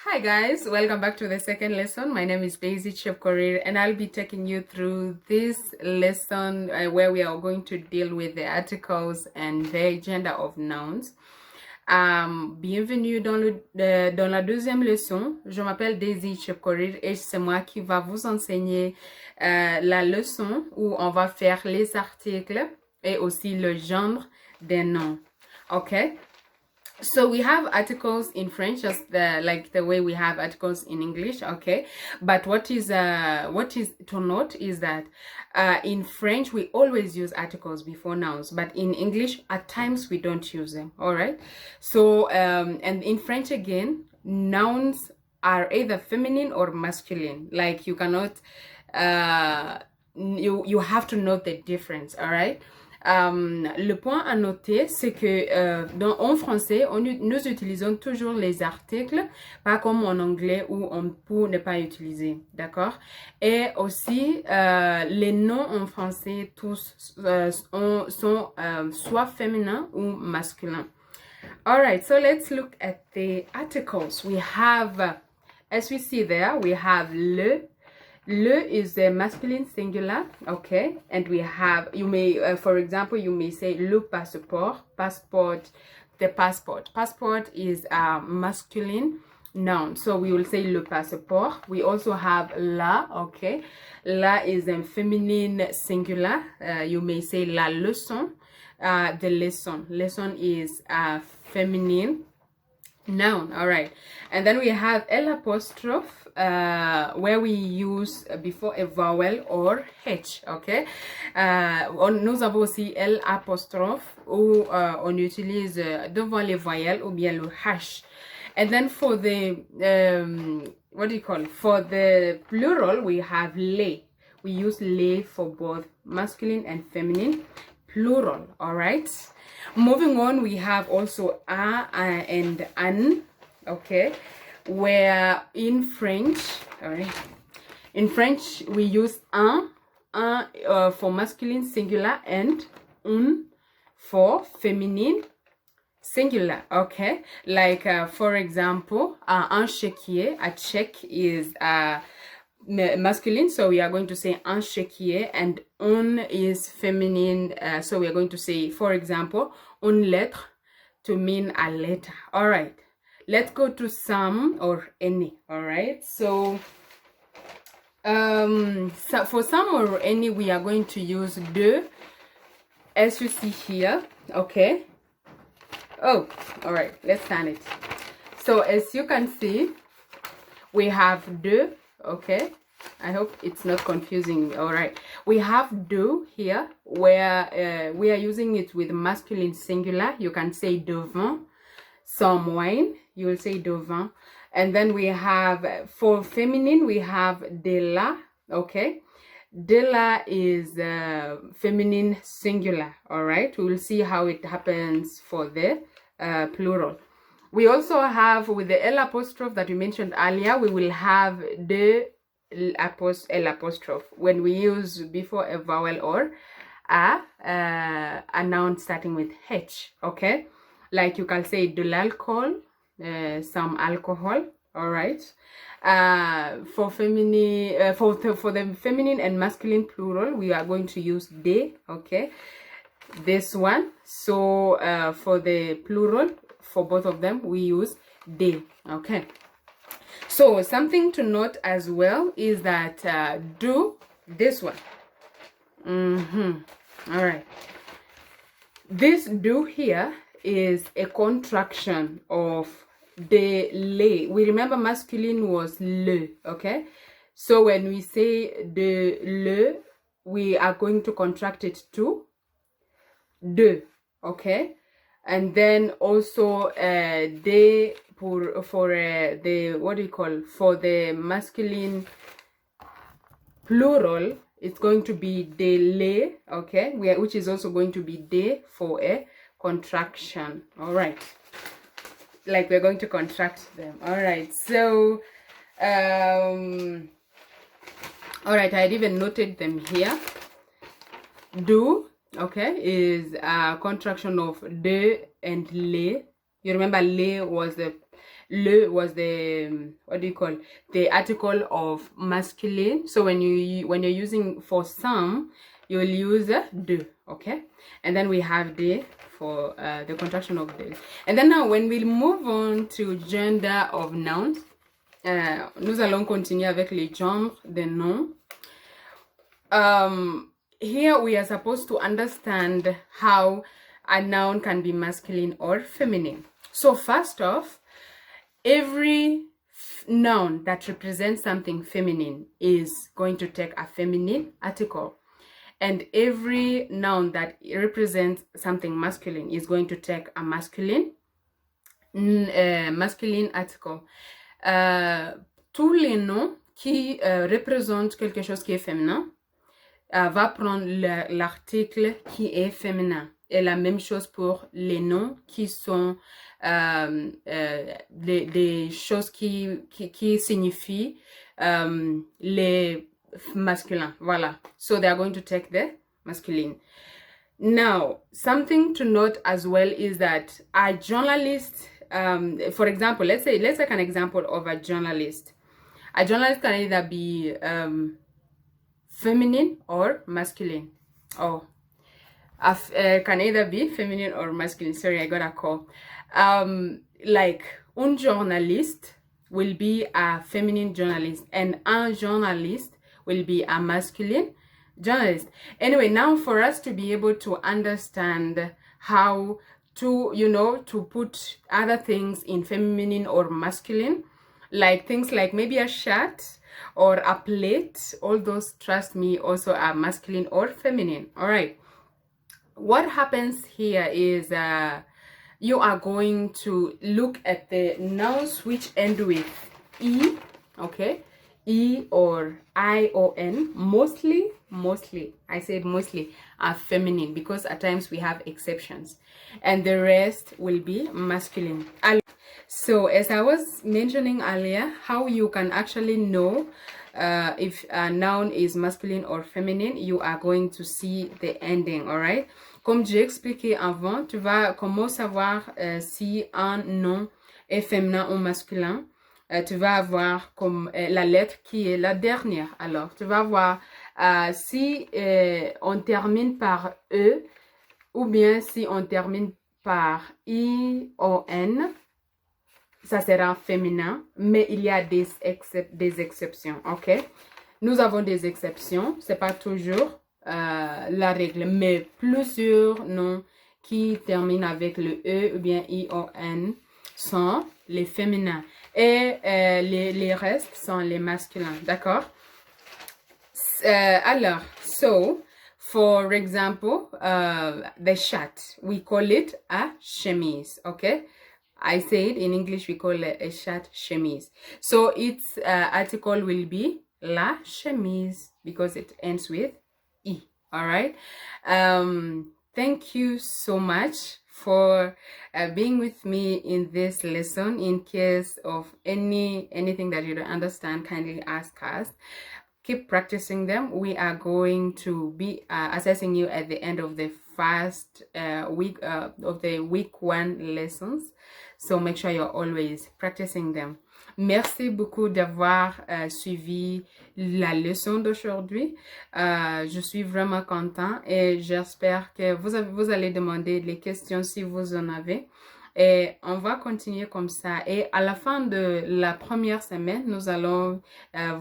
Hi guys, welcome back to the second lesson. My name is Daisy Chepkorir and I'll be taking you through this lesson where we are going to deal with the articles and the gender of nouns. Bienvenue dans la deuxième leçon. Je m'appelle Daisy Chepkorir et c'est moi qui va vous enseigner la leçon où on va faire les articles et aussi le genre des noms. Okay? So we have articles in French, just like the way we have articles in English, okay? But what is to note is that in French we always use articles before nouns, but in English at times we don't use them. All right. So and in French again, nouns are either feminine or masculine. Like you cannot you have to note the difference. All right. Le point à noter, c'est que en français, nous utilisons toujours les articles, pas comme en anglais où on peut ne pas utiliser, d'accord? Et aussi, les noms en français, tous sont soit féminins ou masculins. Alright, so let's look at the articles. We have, as we see there, we have le. Le is the masculine singular, okay? And we have, you may, for example, you may say le passeport, passport, the passport. Passport is a masculine noun, so we will say le passeport. We also have la, okay? La is a feminine singular. You may say la leçon, the lesson. Lesson is a feminine noun. All right, and then we have l'apostrophe where we use before a vowel or h, okay? Nous avons aussi l'apostrophe où on utilise devant les voyelles ou bien le h. And then for the what do you call it? For the plural we have les. We use les for both masculine and feminine plural. All right, moving on, we have also a and an, okay, where in French, all right, in French we use un for masculine singular and un for feminine singular, okay? Like for example, un chéquier, a check is masculine, so we are going to say un chéquier, and un is feminine, so we are going to say, for example, une lettre to mean a letter. All right, let's go to some or any. All right, so for some or any we are going to use de, as you see here, okay? Oh, all right, let's turn it. So as you can see, we have de, okay? I hope it's not confusing. All right, we have do here where we are using it with masculine singular. You can say devant some wine, you will say devant. And then we have for feminine we have de la, okay? De la is feminine singular. All right, we will see how it happens for the plural. We also have with the L apostrophe that we mentioned earlier, we will have the L apostrophe when we use before a vowel or a noun starting with H, okay? Like you can say de l'alcool, some alcohol. All right, for feminine, for the feminine and masculine plural, we are going to use de, okay? This one. So for the plural, for both of them, we use de, okay? So something to note as well is that do, this one. All right, this do here is a contraction of de le. We remember masculine was le, okay? So when we say de le, we are going to contract it to de, okay? And then also de for the, what do you call, for the masculine plural, it's going to be de le, okay? Which is also going to be de for a contraction. All right, like we're going to contract them. All right, so all right, I had even noted them here. Do, okay, is a contraction of de and le. You remember le was the Le was the, what do you call, the article of masculine. So when you're using for some, you'll use de, okay? And then we have de for the contraction of de. And then now when we move on to gender of nouns, nous allons continuer avec les genres des noms. Here we are supposed to understand how a noun can be masculine or feminine. So first off, every noun that represents something feminine is going to take a feminine article. And every noun that represents something masculine is going to take a masculine article. Tous les noms qui représentent quelque chose qui est féminin va prendre l'article qui est féminin. Et la même chose pour les noms qui sont des choses qui signifient les masculins. Voilà. So they are going to take the masculine. Now, something to note as well is that a journalist, for example, let's take an example of a journalist. A journalist can either be feminine or masculine. Oh, can either be feminine or masculine. Sorry, I got a call. Like, un journaliste will be a feminine journalist, and un journalist will be a masculine journalist. Anyway, now for us to be able to understand how to, to put other things in feminine or masculine, like things like maybe a shirt or a plate, all those, trust me, also are masculine or feminine. All right. What happens here is you are going to look at the nouns which end with E, okay? E or I or N. Mostly, I said mostly, are feminine because at times we have exceptions. And the rest will be masculine. So as I was mentioning earlier, how you can actually know if a noun is masculine or feminine, you are going to see the ending, all right? Comme j'ai expliqué avant, tu vas comment savoir si un nom est féminin ou masculin. Tu vas avoir comme la lettre qui est la dernière. Alors, tu vas voir si on termine par E ou bien si on termine par I-O-N, ça sera féminin, mais il y a des exceptions, ok? Nous avons des exceptions, c'est pas toujours la règle, mais plusieurs noms qui terminent avec le E ou bien I-O-N sont les féminins et les restes sont les masculins, d'accord? Alors, so, for example, the shirt, we call it a chemise, okay? I said in English we call it a shirt chemise. So its article will be la chemise because it ends with E. All right. Thank you so much for being with me in this lesson. In case of anything that you don't understand, kindly ask us. Keep practicing them. We are going to be assessing you at the end of the first week of the week 1 lessons. So make sure you're always practicing them. Merci beaucoup d'avoir suivi la leçon d'aujourd'hui. Je suis vraiment content et j'espère que vous allez demander les questions si vous en avez. Et on va continuer comme ça. Et à la fin de la première semaine, nous allons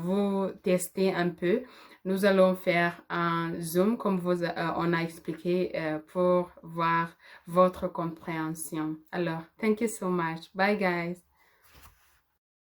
vous tester un peu. Nous allons faire un Zoom comme on a expliqué pour voir votre compréhension. Alors, thank you so much. Bye guys.